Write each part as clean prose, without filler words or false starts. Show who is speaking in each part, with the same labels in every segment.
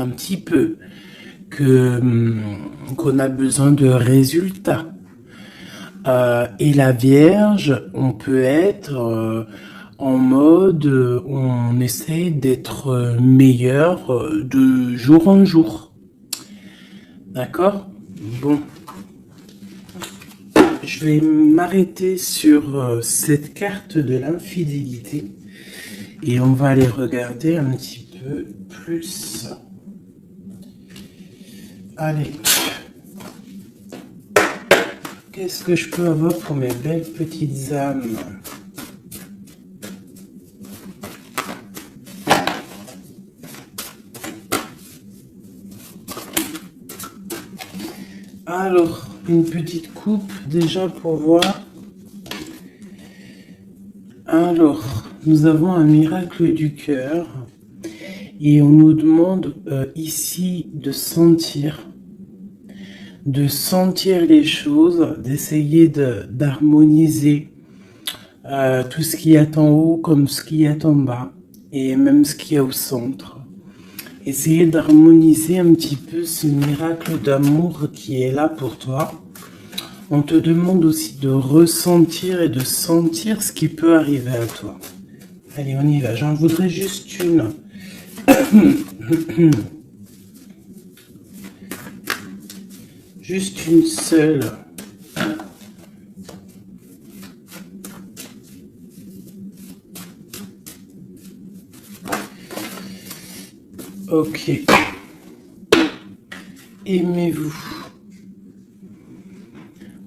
Speaker 1: un petit peu, qu'on a besoin de résultats. Et la Vierge, on peut être en mode, on essaie d'être meilleur de jour en jour. D'accord? Bon. Je vais m'arrêter sur cette carte de l'infidélité et on va aller regarder un petit peu plus. Allez. Qu'est-ce que je peux avoir pour mes belles petites âmes? Alors, une petite coupe déjà pour voir. Alors, nous avons un miracle du cœur et on nous demande ici de sentir les choses, d'essayer d'harmoniser tout ce qu'il y a en haut comme ce qu'il y a en bas et même ce qu'il y a au centre. Essayer d'harmoniser un petit peu ce miracle d'amour qui est là pour toi. On te demande aussi de ressentir et de sentir ce qui peut arriver à toi. Allez, on y va. J'en voudrais juste une. Juste une seule. Ok. Aimez-vous.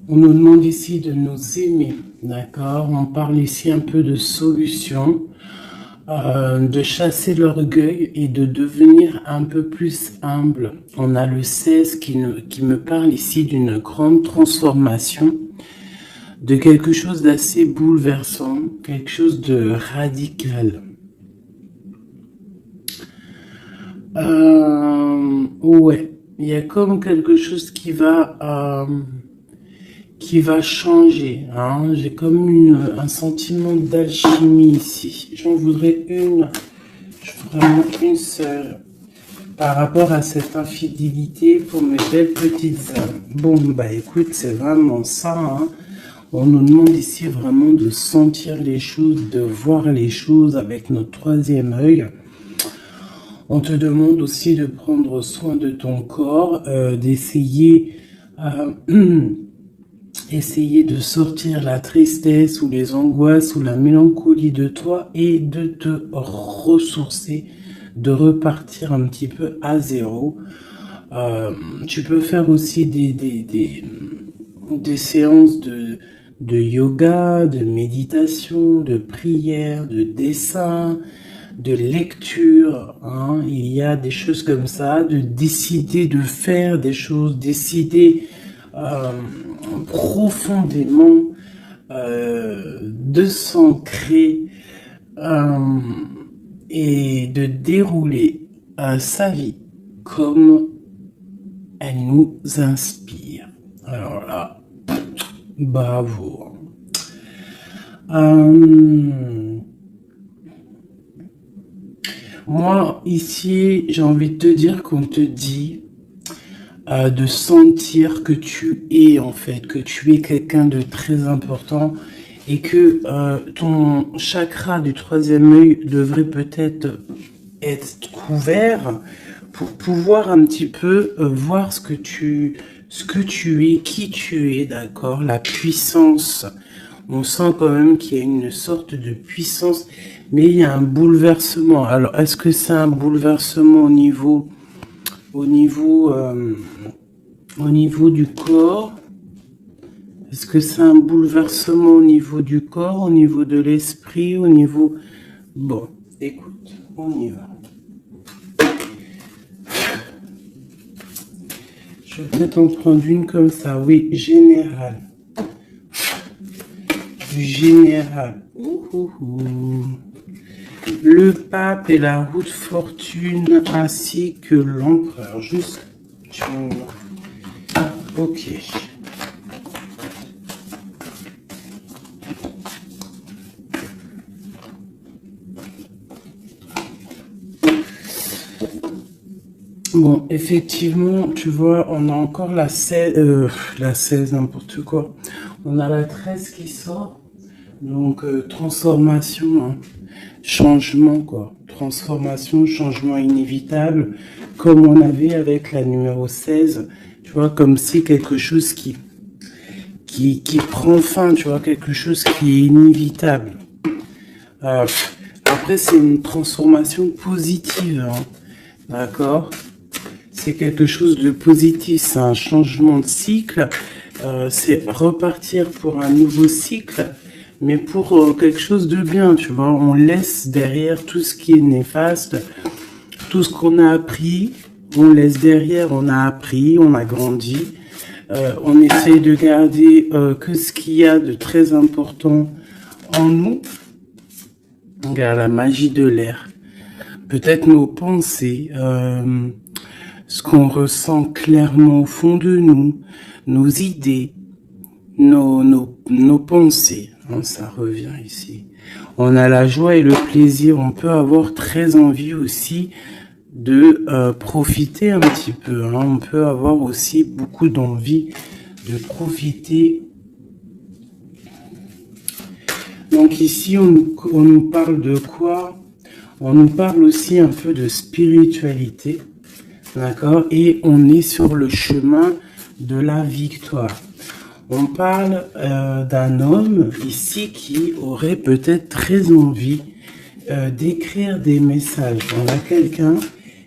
Speaker 1: On nous demande ici de nous aimer, d'accord? On parle ici un peu de solution, de chasser l'orgueil et de devenir un peu plus humble. On a le 16 qui me parle ici d'une grande transformation, de quelque chose d'assez bouleversant, quelque chose de radical. Ouais, il y a comme quelque chose qui va changer. Hein. J'ai comme un sentiment d'alchimie ici. J'en voudrais vraiment une seule par rapport à cette infidélité pour mes belles petites âmes. Bon, bah écoute, c'est vraiment ça. Hein. On nous demande ici vraiment de sentir les choses, de voir les choses avec notre troisième œil. On te demande aussi de prendre soin de ton corps, d'essayer essayer de sortir la tristesse ou les angoisses ou la mélancolie de toi et de te ressourcer, de repartir un petit peu à zéro. Tu peux faire aussi des séances de yoga, de méditation, de prière, de dessin, de lecture, hein. Il y a des choses comme ça, de décider de faire des choses, décider profondément de s'ancrer et de dérouler sa vie comme elle nous inspire. Alors là, bravo. Moi, ici, j'ai envie de te dire qu'on te dit de sentir que tu es, en fait, que tu es quelqu'un de très important et que ton chakra du troisième œil devrait peut-être être couvert pour pouvoir un petit peu voir ce que tu es, qui tu es, d'accord, la puissance. On sent quand même qu'il y a une sorte de puissance, mais il y a un bouleversement. Alors, est-ce que c'est un bouleversement au niveau du corps? Est-ce que c'est un bouleversement au niveau du corps, au niveau de l'esprit, au niveau... Bon, écoute, on y va. Je vais peut-être en prendre une comme ça. Oui, général. Du général. Le pape et la roue de fortune ainsi que l'empereur. Juste. Ok. Bon, effectivement, tu vois, on a encore la 16, n'importe quoi. On a la 13 qui sort. Donc, transformation, hein. Changement, quoi. Transformation, changement inévitable, comme on avait avec la numéro 16. Tu vois, comme si quelque chose qui prend fin, tu vois, quelque chose qui est inévitable. Après, c'est une transformation positive, hein. D'accord? C'est quelque chose de positif, c'est un changement de cycle, c'est repartir pour un nouveau cycle, mais pour quelque chose de bien, tu vois. On laisse derrière tout ce qui est néfaste, tout ce qu'on a appris, on laisse derrière, on a appris, on a grandi, on essaye de garder que ce qu'il y a de très important en nous. Regarde la magie de l'air, peut-être nos pensées, ce qu'on ressent clairement au fond de nous, nos idées, nos pensées, hein, ça revient ici. On a la joie et le plaisir, on peut avoir très envie aussi de profiter un petit peu, hein. On peut avoir aussi beaucoup d'envie de profiter. Donc ici, on nous parle de quoi? On nous parle aussi un peu de spiritualité. D'accord? Et on est sur le chemin de la victoire. On parle d'un homme ici qui aurait peut-être très envie d'écrire des messages. On a quelqu'un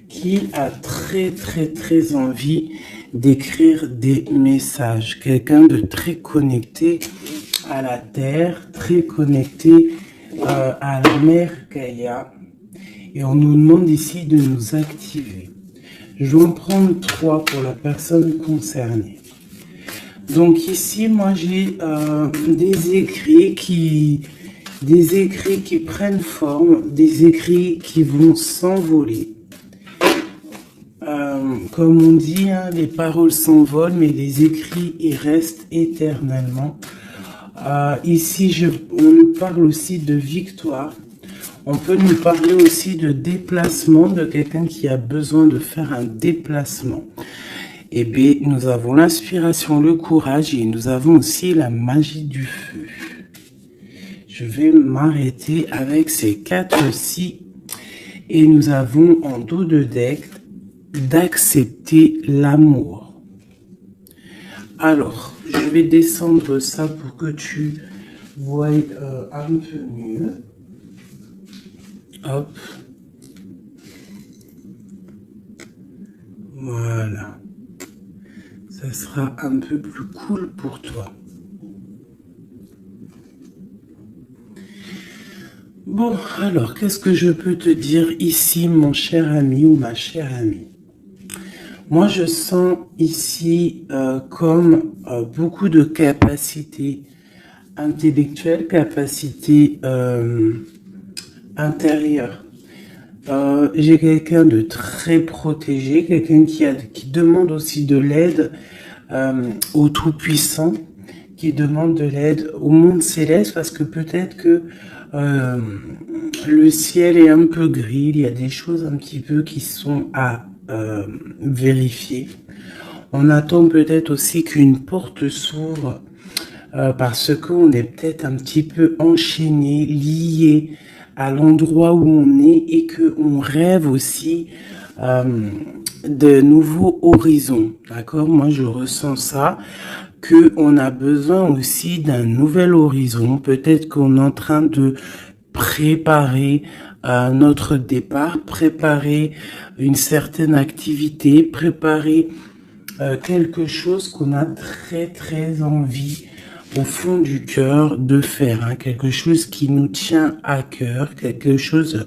Speaker 1: qui a très envie d'écrire des messages. Quelqu'un de très connecté à la terre, très connecté à la mère Gaïa. Et on nous demande ici de nous activer. Je vais en prendre 3 pour la personne concernée. Donc ici, moi j'ai des écrits qui prennent forme, des écrits qui vont s'envoler. Comme on dit, hein, les paroles s'envolent, mais les écrits ils restent éternellement. Ici, on nous parle aussi de victoire. On peut nous parler aussi de déplacement, de quelqu'un qui a besoin de faire un déplacement. Eh bien, nous avons l'inspiration, le courage et nous avons aussi la magie du feu. Je vais m'arrêter avec ces 4-ci et nous avons en dos de deck d'accepter l'amour. Alors, je vais descendre ça pour que tu vois un peu mieux. Hop. Voilà. Ça sera un peu plus cool pour toi. Bon, alors, qu'est-ce que je peux te dire ici, mon cher ami ou ma chère amie? Moi, je sens ici comme beaucoup de capacités intellectuelles, capacités intérieures. J'ai quelqu'un de très protégé, quelqu'un qui demande aussi de l'aide au Tout-Puissant, qui demande de l'aide au monde céleste, parce que peut-être que le ciel est un peu gris, il y a des choses un petit peu qui sont à vérifier. On attend peut-être aussi qu'une porte s'ouvre parce qu'on est peut-être un petit peu enchaîné, lié à l'endroit où on est et qu'on rêve aussi de nouveaux horizons. D'accord? Moi, je ressens ça, qu'on a besoin aussi d'un nouvel horizon. Peut-être qu'on est en train de préparer notre départ, préparer une certaine activité, préparer quelque chose qu'on a très envie au fond du cœur de faire, hein, quelque chose qui nous tient à cœur, quelque chose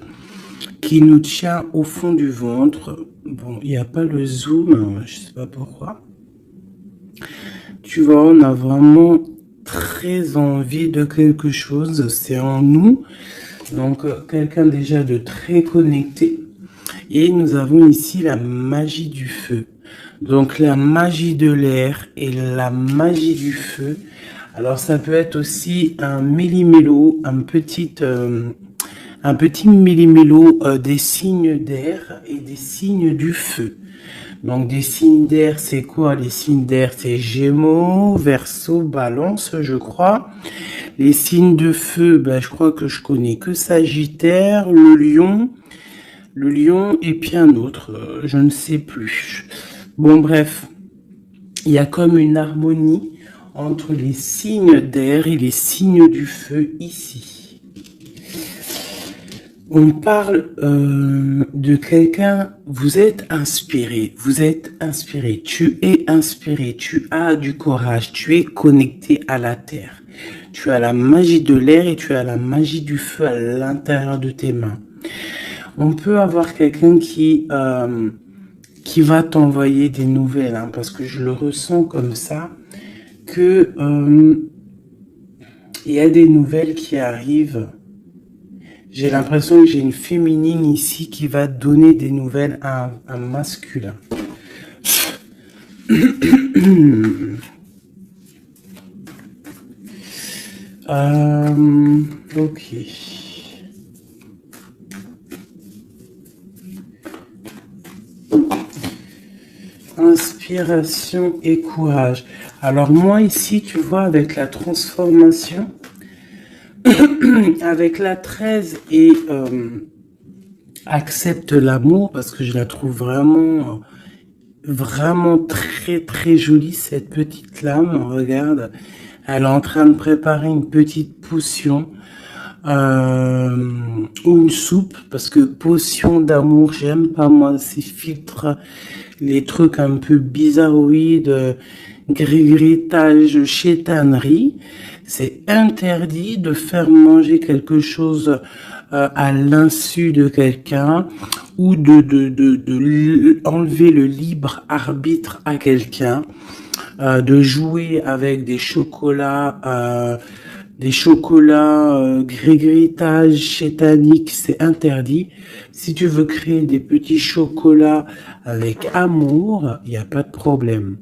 Speaker 1: qui nous tient au fond du ventre. Bon, il n'y a pas le zoom, hein, je sais pas pourquoi. Tu vois, on a vraiment très envie de quelque chose, c'est en nous. Donc, quelqu'un déjà de très connecté. Et nous avons ici la magie du feu. Donc, la magie de l'air et la magie du feu. Alors, ça peut être aussi un méli-mélo, un petit méli-mélo des signes d'air et des signes du feu. Donc des signes d'air, c'est quoi les signes d'air? C'est Gémeaux, Verseau, Balance, je crois. Les signes de feu, ben, je crois que je connais que Sagittaire, le lion et puis un autre, je ne sais plus. Bon bref, il y a comme une harmonie entre les signes d'air et les signes du feu ici. On parle de quelqu'un, vous êtes inspiré, tu es inspiré, tu as du courage, tu es connecté à la terre. Tu as la magie de l'air et tu as la magie du feu à l'intérieur de tes mains. On peut avoir quelqu'un qui va t'envoyer des nouvelles, hein, parce que je le ressens comme ça, que il y a des nouvelles qui arrivent. J'ai l'impression que j'ai une féminine ici qui va donner des nouvelles à un masculin. Ok. Inspiration et courage. Alors moi ici, tu vois, avec la transformation, avec la 13 et accepte l'amour, parce que je la trouve vraiment, vraiment très très jolie, cette petite lame. Regarde, elle est en train de préparer une petite potion ou une soupe, parce que potion d'amour, j'aime pas moi ces filtres, les trucs un peu bizarroïdes, grigritage, chétanerie. C'est interdit de faire manger quelque chose à l'insu de quelqu'un ou de enlever le libre arbitre à quelqu'un, de jouer avec des chocolats grigritage chétanique, c'est interdit. Si tu veux créer des petits chocolats avec amour, il n'y a pas de problème.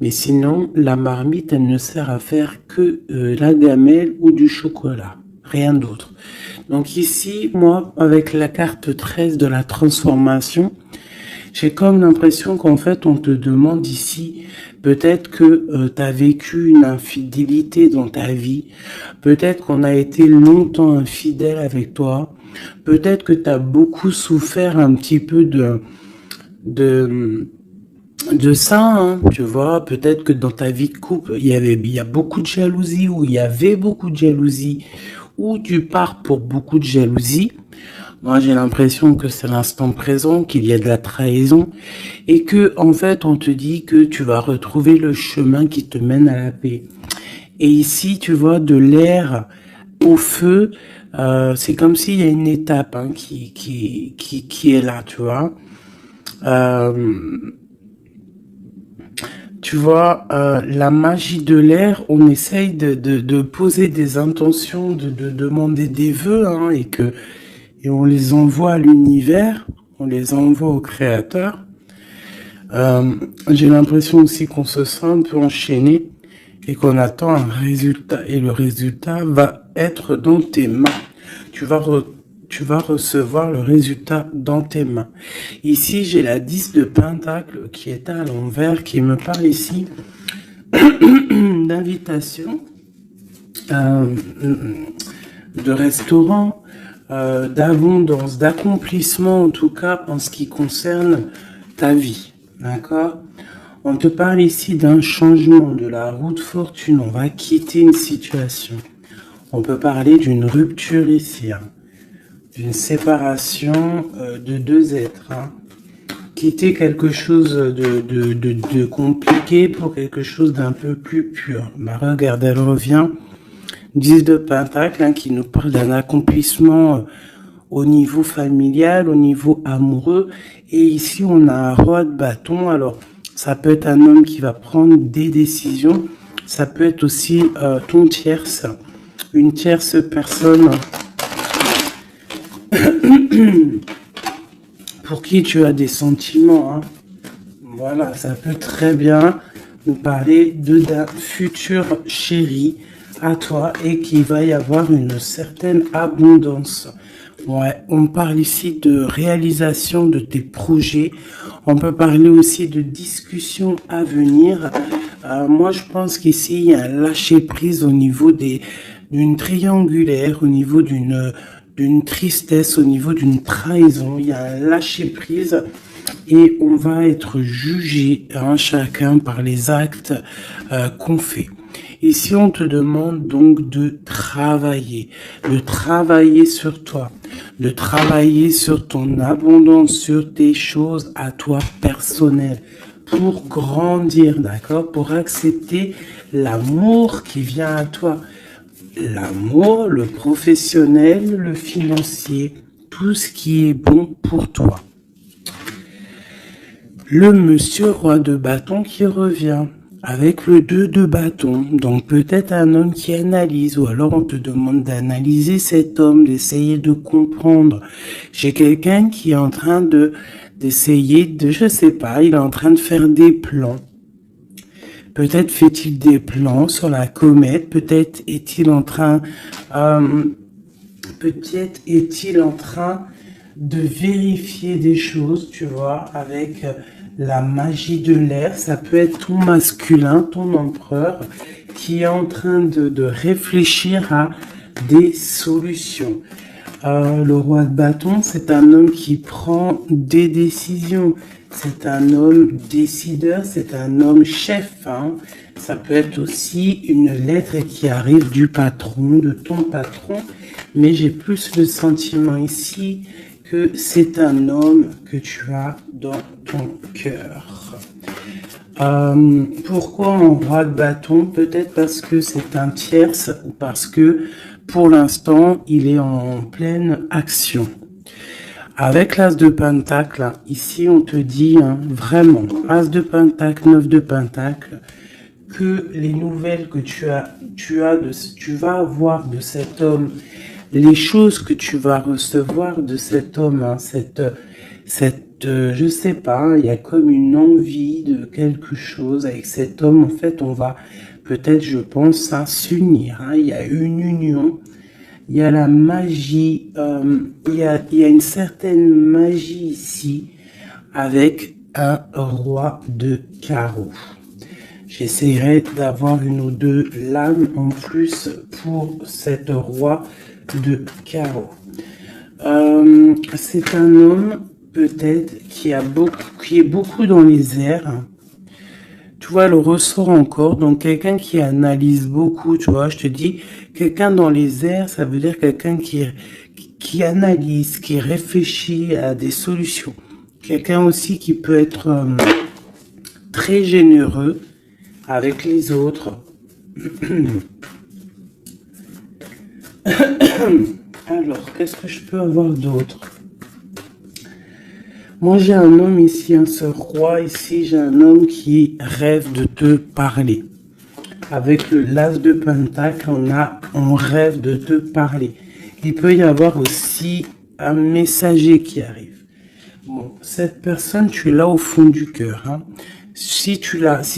Speaker 1: Mais sinon, la marmite, elle ne sert à faire que la gamelle ou du chocolat, rien d'autre. Donc ici, moi, avec la carte 13 de la transformation, j'ai comme l'impression qu'en fait, on te demande ici, peut-être que tu as vécu une infidélité dans ta vie, peut-être qu'on a été longtemps infidèle avec toi, peut-être que tu as beaucoup souffert un petit peu de ça, hein, tu vois, peut-être que dans ta vie de couple, il y a beaucoup de jalousie, ou il y avait beaucoup de jalousie, ou tu pars pour beaucoup de jalousie. Moi, j'ai l'impression que c'est l'instant présent, qu'il y a de la trahison, et que, en fait, on te dit que tu vas retrouver le chemin qui te mène à la paix. Et ici, tu vois, de l'air au feu, c'est comme s'il y a une étape, hein, qui est là, tu vois. Tu vois, la magie de l'air, on essaye de poser des intentions, de demander des vœux, hein, et on les envoie à l'univers, on les envoie au créateur. J'ai l'impression aussi qu'on se sent un peu enchaîné et qu'on attend un résultat, et le résultat va être dans tes mains. Tu vas recevoir le résultat dans tes mains. Ici, j'ai la 10 de Pentacle qui est à l'envers, qui me parle ici d'invitation, de restaurant, d'abondance, d'accomplissement, en tout cas en ce qui concerne ta vie. D'accord? On te parle ici d'un changement de la roue de fortune. On va quitter une situation. On peut parler d'une rupture ici, hein, d'une séparation de deux êtres. Hein. Quitter quelque chose de compliqué pour quelque chose d'un peu plus pur. Bah, regarde, elle revient. 10 de Pentacle, hein, qui nous parle d'un accomplissement au niveau familial, au niveau amoureux. Et ici, on a un roi de bâton. Alors, ça peut être un homme qui va prendre des décisions. Ça peut être aussi ton tierce, une tierce personne pour qui tu as des sentiments. Hein. Voilà, ça peut très bien nous parler d'un futur chéri à toi et qu'il va y avoir une certaine abondance. Ouais, on parle ici de réalisation de tes projets. On peut parler aussi de discussions à venir. Moi, je pense qu'ici, il y a un lâcher-prise au niveau d'une triangulaire, au niveau d'une tristesse, au niveau d'une trahison. Il y a un lâcher-prise et on va être jugé, hein, chacun par les actes qu'on fait. Ici, on te demande donc de travailler sur toi, de travailler sur ton abondance, sur tes choses à toi personnelles, pour grandir, d'accord, pour accepter l'amour qui vient à toi. L'amour, le professionnel, le financier, tout ce qui est bon pour toi. Le monsieur roi de bâton qui revient avec le 2 de bâton. Donc peut-être un homme qui analyse, ou alors on te demande d'analyser cet homme, d'essayer de comprendre. J'ai quelqu'un qui est en train d'essayer de, je sais pas, il est en train de faire des plans. Peut-être fait-il des plans sur la comète, peut-être est-il en train de vérifier des choses, tu vois, avec la magie de l'air. Ça peut être ton masculin, ton empereur, qui est en train de réfléchir à des solutions. Le roi de bâton, c'est un homme qui prend des décisions. C'est un homme décideur, c'est un homme chef. Hein. Ça peut être aussi une lettre qui arrive du patron, de ton patron. Mais j'ai plus le sentiment ici que c'est un homme que tu as dans ton cœur. Pourquoi un roi de bâton? Peut-être parce que c'est un tierce ou parce que pour l'instant il est en pleine action. Avec l'as de pentacle, ici on te dit vraiment, as de pentacle, 9 de pentacle, que les nouvelles que tu vas avoir de cet homme, les choses que tu vas recevoir de cet homme, je sais pas, il y a comme une envie de quelque chose avec cet homme. En fait, on va peut-être, je pense, s'unir. Il y a une union. Il y a la magie, il y a une certaine magie ici avec un roi de carreau. J'essaierai d'avoir une ou deux lames en plus pour cet roi de carreau. C'est un homme peut-être qui est beaucoup dans les airs. Tu vois, le ressort encore, donc quelqu'un qui analyse beaucoup, tu vois, je te dis, quelqu'un dans les airs, ça veut dire quelqu'un qui analyse, qui réfléchit à des solutions. Quelqu'un aussi qui peut être très généreux avec les autres. Alors, qu'est-ce que je peux avoir d'autre? Moi, j'ai un homme ici, ce roi ici, j'ai un homme qui rêve de te parler. Avec le l'as de pentacle, on rêve de te parler. Il peut y avoir aussi un messager qui arrive. Bon, cette personne, tu l'as au fond du cœur. Hein. Si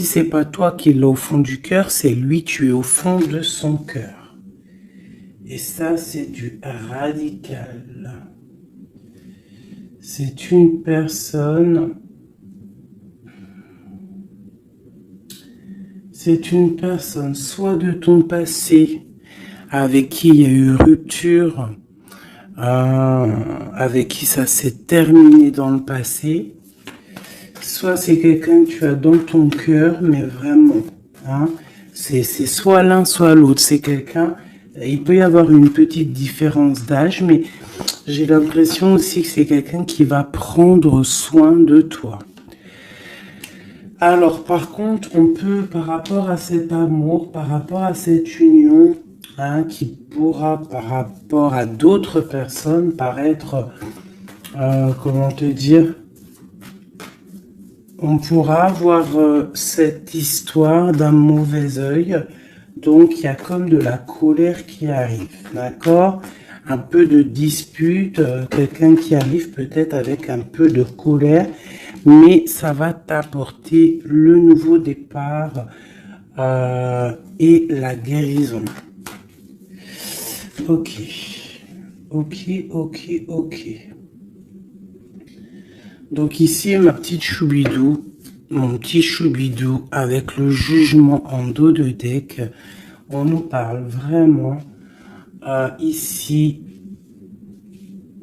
Speaker 1: c'est pas toi qui l'as au fond du cœur, c'est lui, tu es au fond de son cœur. Et ça, c'est du radical. C'est une personne soit de ton passé, avec qui il y a eu rupture, avec qui ça s'est terminé dans le passé, soit c'est quelqu'un que tu as dans ton cœur, mais vraiment, hein, c'est soit l'un, soit l'autre, c'est quelqu'un, il peut y avoir une petite différence d'âge, mais j'ai l'impression aussi que c'est quelqu'un qui va prendre soin de toi. Alors, par contre, on peut, par rapport à cet amour, par rapport à cette union, hein, qui pourra, par rapport à d'autres personnes, paraître, comment te dire, on pourra avoir cette histoire d'un mauvais œil. Donc, il y a comme de la colère qui arrive, d'accord? Un peu de dispute, quelqu'un qui arrive peut-être avec un peu de colère, mais ça va t'apporter le nouveau départ et la guérison. Ok. ok. Donc ici, ma petite choubidou, mon petit choubidou, avec le jugement en dos de deck, on nous parle vraiment ici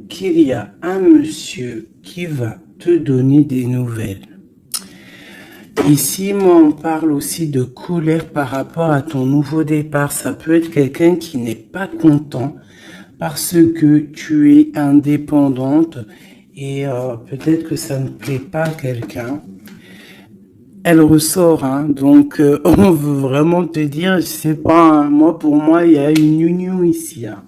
Speaker 1: qu'il y a un monsieur qui va te donner des nouvelles. Ici, moi, on parle aussi de colère par rapport à ton nouveau départ. Ça peut être quelqu'un qui n'est pas content parce que tu es indépendante et peut-être que ça ne plaît pas à quelqu'un. Elle ressort, hein, donc on veut vraiment te dire, je sais pas, hein, pour moi, il y a une union ici. Hein.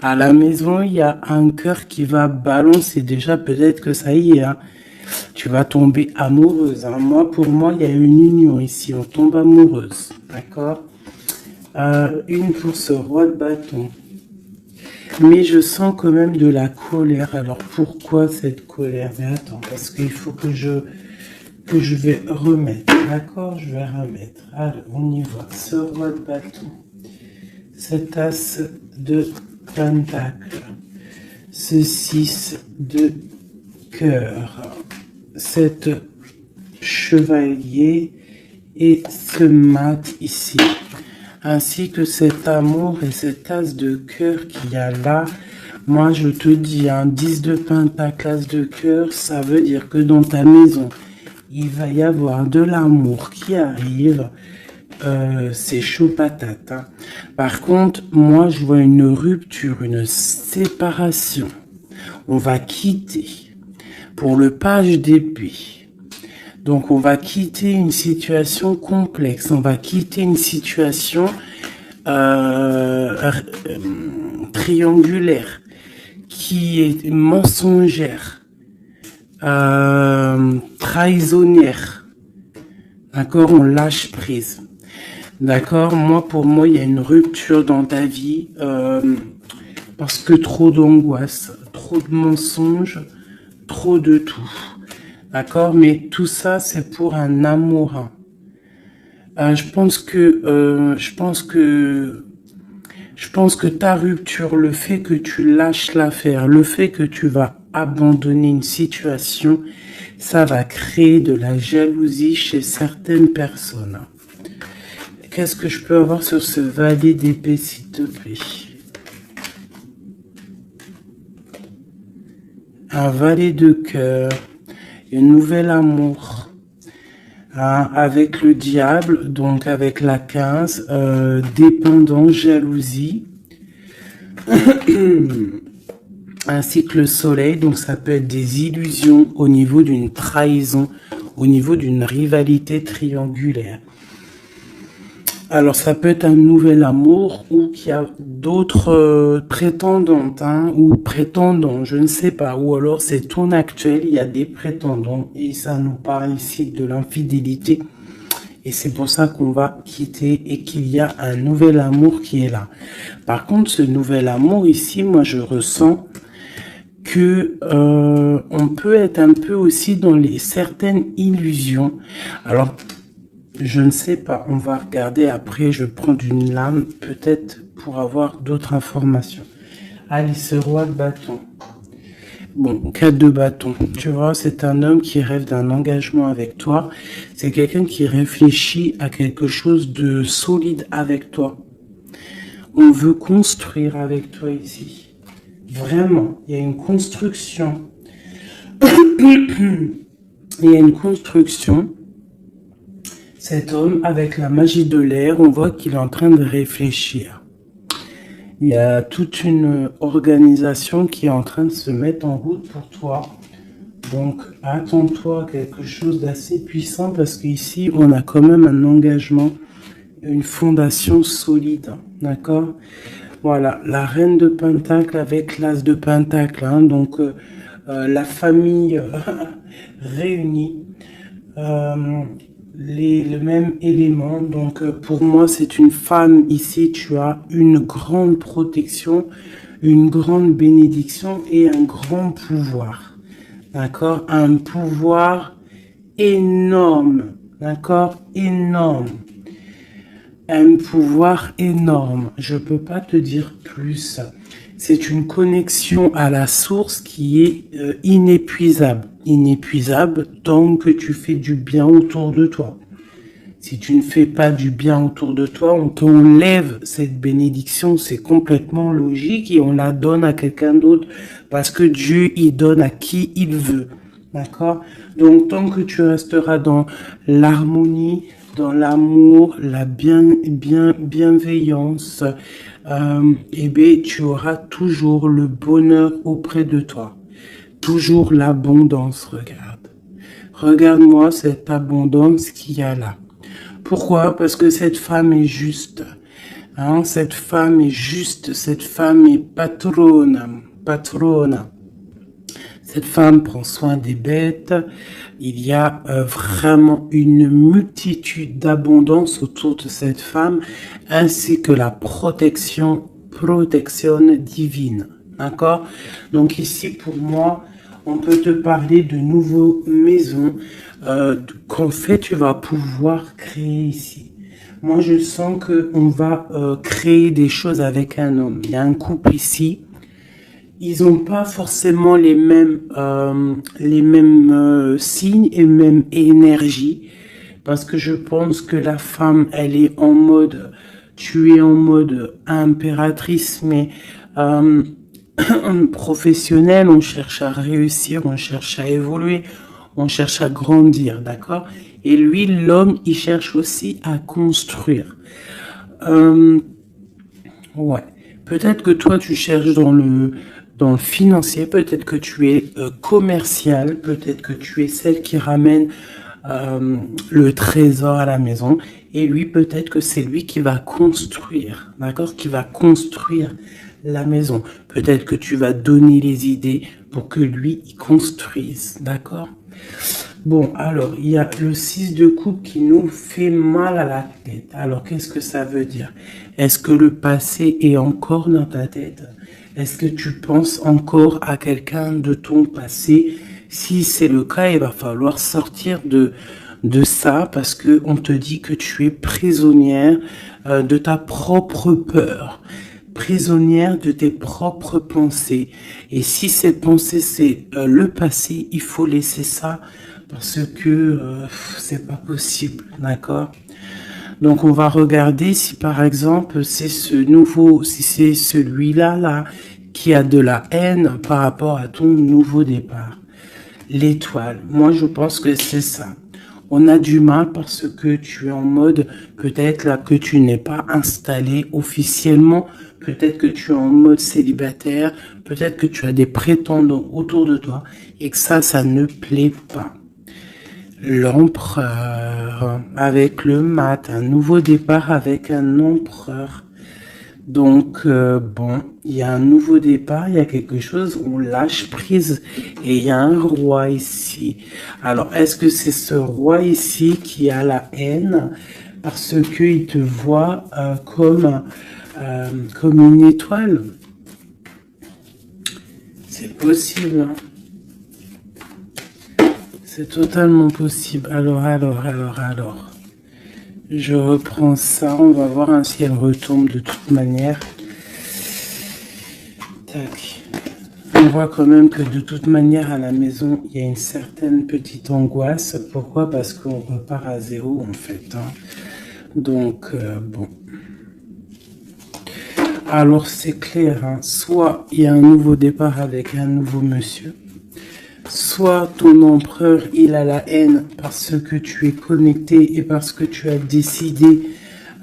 Speaker 1: À la maison, il y a un cœur qui va balancer. Déjà, peut-être que ça y est, hein, tu vas tomber amoureuse. Hein. Pour moi, il y a une union ici. On tombe amoureuse. D'accord. Une pour ce roi de bâton. Mais je sens quand même de la colère. Alors, pourquoi cette colère? Mais attends, parce qu'il faut que je vais remettre. D'accord. Je vais remettre. Allez, on y va. Ce roi de bâton. Cet as de pentacle, ce 6 de cœur, cet chevalier et ce mat ici, ainsi que cet amour et cet as de cœur qu'il y a là. Moi je te dis, un 10 de pentacle, as de cœur, ça veut dire que dans ta maison, il va y avoir de l'amour qui arrive. C'est chaud patate. Hein. Par contre, moi, je vois une rupture, une séparation. On va quitter pour le page d'épée. Donc, on va quitter une situation complexe. On va quitter une situation triangulaire qui est mensongère, trahisonnière. D'accord, on lâche prise. D'accord, pour moi, il y a une rupture dans ta vie parce que trop d'angoisse, trop de mensonges, trop de tout. D'accord, mais tout ça, c'est pour un amour. Je pense que ta rupture, le fait que tu lâches l'affaire, le fait que tu vas abandonner une situation, ça va créer de la jalousie chez certaines personnes. Qu'est-ce que je peux avoir sur ce valet d'épée, s'il te plaît? Un valet de cœur, un nouvel amour, hein, avec le diable, donc avec la 15, dépendance, jalousie, ainsi que le soleil, donc ça peut être des illusions au niveau d'une trahison, au niveau d'une rivalité triangulaire. Alors, ça peut être un nouvel amour ou qu'il y a d'autres prétendantes hein, ou prétendants, je ne sais pas. Ou alors, c'est ton actuel, il y a des prétendants et ça nous parle ici de l'infidélité. Et c'est pour ça qu'on va quitter et qu'il y a un nouvel amour qui est là. Par contre, ce nouvel amour ici, moi, je ressens que on peut être un peu aussi dans certaines illusions. Alors, je ne sais pas, on va regarder après, je prends une lame, peut-être pour avoir d'autres informations. Allez, ce roi de bâton. Bon, 4 de bâton. Tu vois, c'est un homme qui rêve d'un engagement avec toi. C'est quelqu'un qui réfléchit à quelque chose de solide avec toi. On veut construire avec toi ici. Vraiment, il y a une construction. Il y a une construction. Cet homme, avec la magie de l'air, on voit qu'il est en train de réfléchir. Il y a toute une organisation qui est en train de se mettre en route pour toi. Donc, attends-toi à quelque chose d'assez puissant parce qu'ici, on a quand même un engagement, une fondation solide. D'accord? Voilà, la reine de Pentacle avec l'as de Pentacle. Hein, donc, la famille réunie. Le même élément. Donc, pour moi, c'est une femme. Ici, tu as une grande protection, une grande bénédiction et un grand pouvoir. D'accord? Un pouvoir énorme. D'accord? Énorme. Un pouvoir énorme. Je peux pas te dire plus. C'est une connexion à la source qui est inépuisable. Inépuisable tant que tu fais du bien autour de toi. Si tu ne fais pas du bien autour de toi, on t'enlève cette bénédiction, c'est complètement logique et on la donne à quelqu'un d'autre parce que Dieu, il donne à qui il veut. D'accord? Donc, tant que tu resteras dans l'harmonie, dans l'amour, la bienveillance, eh bien, tu auras toujours le bonheur auprès de toi. Toujours l'abondance, regarde. Regarde-moi cette abondance qu'il y a là. Pourquoi? Parce que cette femme est juste. Hein? Cette femme est juste. Cette femme est patrona. Patrona. Cette femme prend soin des bêtes. Il y a vraiment une multitude d'abondance autour de cette femme, ainsi que la protection divine. D'accord? Donc ici, pour moi, on peut te parler de nouvelles maisons qu'en fait, tu vas pouvoir créer ici. Moi, je sens qu'on va créer des choses avec un homme. Il y a un couple ici. Ils n'ont pas forcément les mêmes signes et même énergie, parce que je pense que la femme, elle est en mode, tu es en mode impératrice, mais professionnelle, on cherche à réussir, on cherche à évoluer, on cherche à grandir, d'accord? Et lui, l'homme, il cherche aussi à construire. Ouais. Peut-être que toi, tu cherches dans le financier, peut-être que tu es commercial, peut-être que tu es celle qui ramène le trésor à la maison. Et lui, peut-être que c'est lui qui va construire, d'accord? Qui va construire la maison. Peut-être que tu vas donner les idées pour que lui, il construise, d'accord? Bon, alors, il y a le 6 de coupe qui nous fait mal à la tête. Alors, qu'est-ce que ça veut dire? Est-ce que le passé est encore dans ta tête? Est-ce que tu penses encore à quelqu'un de ton passé? Si c'est le cas, il va falloir sortir de ça parce que on te dit que tu es prisonnière de ta propre peur, prisonnière de tes propres pensées. Et si ces pensées, c'est le passé, il faut laisser ça parce que c'est pas possible, d'accord? Donc on va regarder si par exemple c'est si c'est celui-là qui a de la haine par rapport à ton nouveau départ. L'étoile, moi je pense que c'est ça. On a du mal parce que tu es en mode, peut-être là que tu n'es pas installé officiellement, peut-être que tu es en mode célibataire, peut-être que tu as des prétendants autour de toi et que ça ne plaît pas. L'empereur avec le mat, un nouveau départ avec un empereur. Donc, bon, il y a un nouveau départ, il y a quelque chose, on lâche prise et il y a un roi ici. Alors, est-ce que c'est ce roi ici qui a la haine parce qu'il te voit comme une étoile? C'est possible, hein? C'est totalement possible. Alors. Je reprends ça, on va voir si elle retombe de toute manière. Tac. On voit quand même que de toute manière à la maison, il y a une certaine petite angoisse. Pourquoi? Parce qu'on repart à zéro en fait. Hein. Donc, bon. Alors c'est clair, hein. Soit il y a un nouveau départ avec un nouveau monsieur. Soit ton empereur, il a la haine parce que tu es connecté et parce que tu as décidé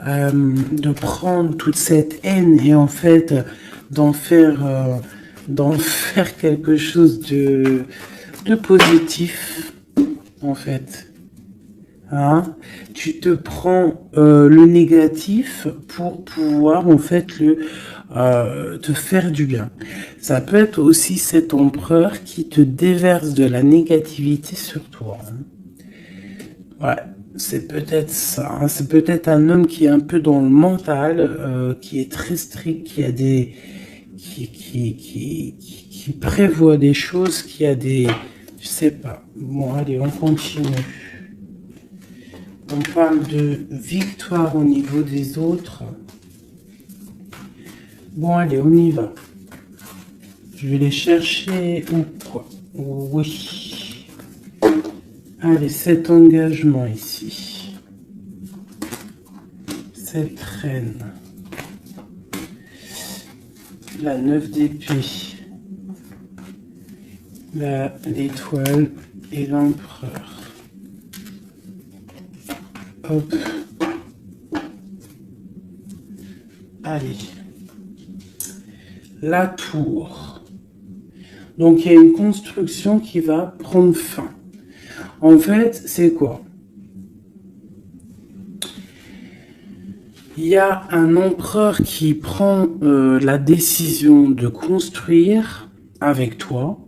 Speaker 1: de prendre toute cette haine et en fait d'en faire quelque chose de positif, en fait. Hein? Tu te prends le négatif pour pouvoir en fait te faire du bien. Ça peut être aussi cet empereur qui te déverse de la négativité sur toi. Hein. Ouais, c'est peut-être ça. Hein. C'est peut-être un homme qui est un peu dans le mental, qui est très strict, qui a qui prévoit des choses, qui a des, je sais pas. Bon, allez, on continue. On parle de victoire au niveau des autres. Bon, allez, on y va. Je vais les chercher ou quoi? Oui. Allez, cet engagement ici. Cette reine. La 9 d'épée. L'étoile et l'empereur. Hop. Allez. La tour. Donc, il y a une construction qui va prendre fin. En fait, c'est quoi? Il y a un empereur qui prend la décision de construire avec toi,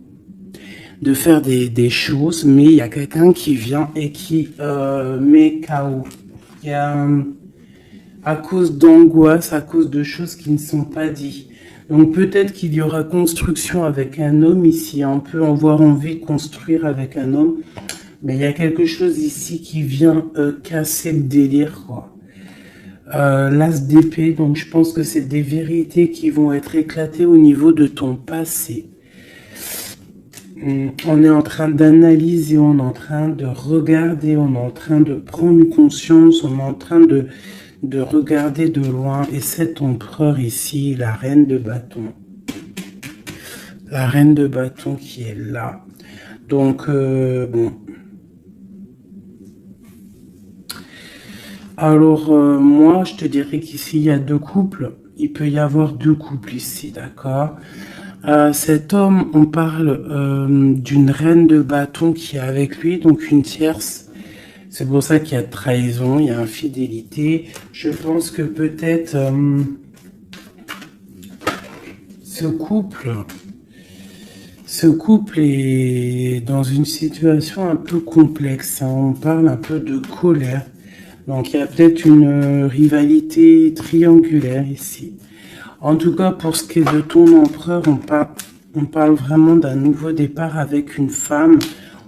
Speaker 1: de faire des choses, mais il y a quelqu'un qui vient et qui met KO. Il y a, à cause d'angoisse, à cause de choses qui ne sont pas dites. Donc peut-être qu'il y aura construction avec un homme ici, on peut avoir envie de construire avec un homme, mais il y a quelque chose ici qui vient casser le délire, quoi. L'as d'épée, donc je pense que c'est des vérités qui vont être éclatées au niveau de ton passé. On est en train d'analyser, on est en train de regarder, on est en train de prendre conscience, on est en train de regarder de loin. Et cet empereur ici, la reine de bâton. La reine de bâton qui est là. Donc, bon. Alors, moi, je te dirais qu'ici, il y a deux couples. Il peut y avoir deux couples ici, d'accord? Cet homme, on parle d'une reine de bâton qui est avec lui, donc une tierce. C'est pour ça qu'il y a trahison, il y a infidélité. Je pense que peut-être ce couple est dans une situation un peu complexe, hein. On parle un peu de colère. Donc il y a peut-être une rivalité triangulaire ici. En tout cas, pour ce qui est de ton empereur, on parle vraiment d'un nouveau départ avec une femme.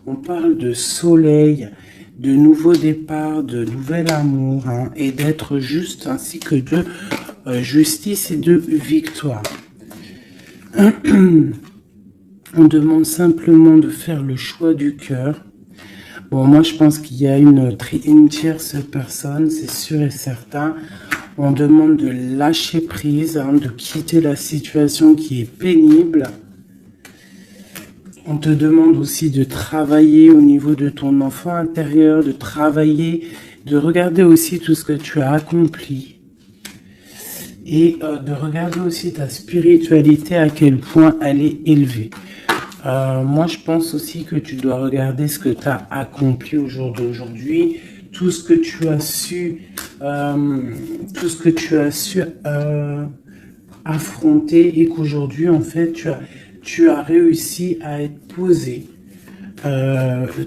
Speaker 1: On parle de soleil, de nouveau départ, de nouvel amour, hein, et d'être juste, ainsi que de justice et de victoire. On demande simplement de faire le choix du cœur. Bon, moi, je pense qu'il y a une tierce personne, c'est sûr et certain. On demande de lâcher prise, hein, de quitter la situation qui est pénible. On te demande aussi de travailler au niveau de ton enfant intérieur, de travailler, de regarder aussi tout ce que tu as accompli. Et de regarder aussi ta spiritualité, à quel point elle est élevée. Moi, je pense aussi que tu dois regarder ce que tu as accompli au jour d'aujourd'hui, tout ce que tu as su, affronter, et qu'aujourd'hui, en fait, tu as réussi à être posé,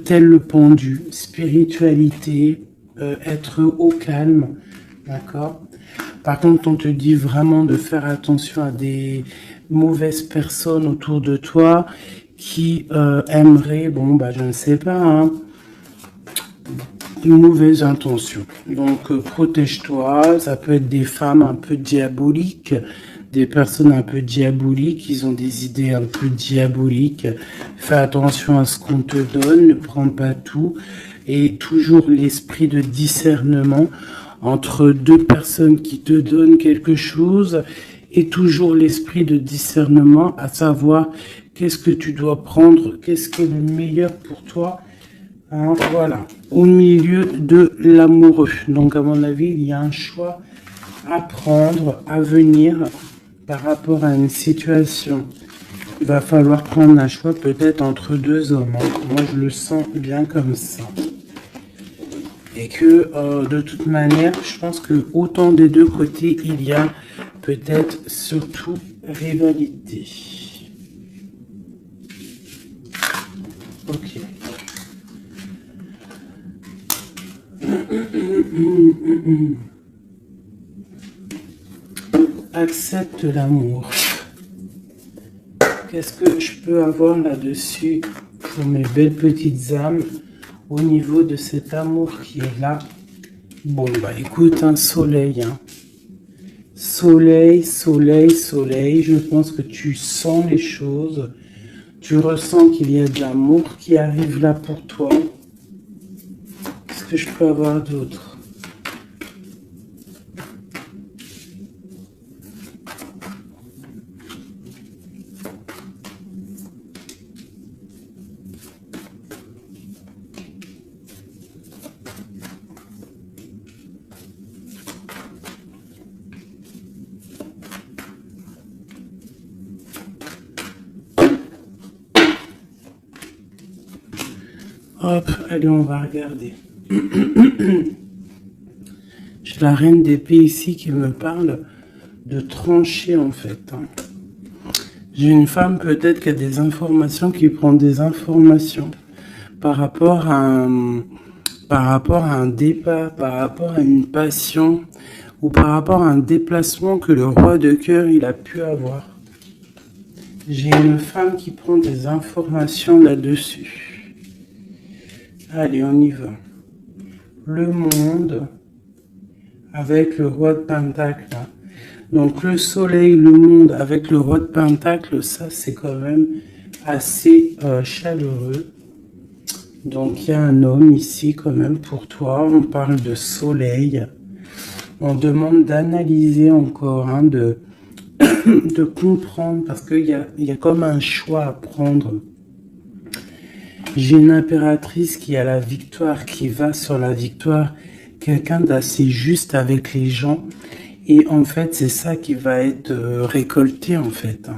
Speaker 1: tel le pendu, spiritualité, être au calme, d'accord? Par contre, on te dit vraiment de faire attention à des mauvaises personnes autour de toi qui aimeraient, bon, bah, je ne sais pas, hein, une mauvaise intention. Donc, protège-toi. Ça peut être des femmes un peu diaboliques, des personnes un peu diaboliques. Ils ont des idées un peu diaboliques. Fais attention à ce qu'on te donne. Ne prends pas tout. Et toujours l'esprit de discernement entre deux personnes qui te donnent quelque chose, et toujours l'esprit de discernement, à savoir qu'est-ce que tu dois prendre, qu'est-ce qui est le meilleur pour toi, hein, voilà, au milieu de l'amoureux. Donc à mon avis, il y a un choix à prendre, à venir par rapport à une situation. Il va falloir prendre un choix peut-être entre deux hommes, hein. Moi je le sens bien comme ça. Et que de toute manière, je pense que autant des deux côtés, il y a peut-être surtout rivalité. Ok. Accepte l'amour. Qu'est-ce que je peux avoir là-dessus pour mes belles petites âmes au niveau de cet amour qui est là? Bon, bah écoute, un soleil, hein. Soleil, soleil, soleil. Je pense que tu sens les choses. Tu ressens qu'il y a de l'amour qui arrive là pour toi. Qu'est-ce que je peux avoir d'autre? Hop, allez, on va regarder. J'ai la reine d'épée ici qui me parle de trancher en fait. J'ai une femme peut-être qui a des informations, qui prend des informations par rapport à un départ, par rapport à une passion ou par rapport à un déplacement que le roi de cœur il a pu avoir. J'ai une femme qui prend des informations là-dessus. Allez, on y va. Le monde avec le roi de Pentacle. Donc le soleil, le monde avec le roi de Pentacle, ça c'est quand même assez chaleureux. Donc il y a un homme ici quand même pour toi. On parle de soleil. On demande d'analyser encore, hein, de comprendre parce qu'il y a comme un choix à prendre. J'ai une impératrice qui a la victoire, qui va sur la victoire, quelqu'un d'assez juste avec les gens. Et en fait, c'est ça qui va être récolté en fait.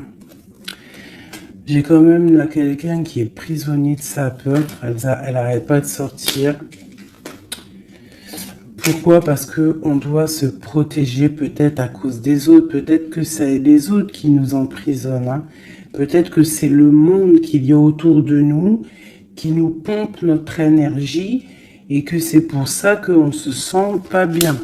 Speaker 1: J'ai quand même là quelqu'un qui est prisonnier de sa peur. Elle arrête pas de sortir. Pourquoi? Parce que on doit se protéger peut-être à cause des autres. Peut-être que c'est les autres qui nous emprisonnent. Hein. Peut-être que c'est le monde qu'il y a autour de nous qui nous pompe notre énergie et que c'est pour ça qu'on se sent pas bien.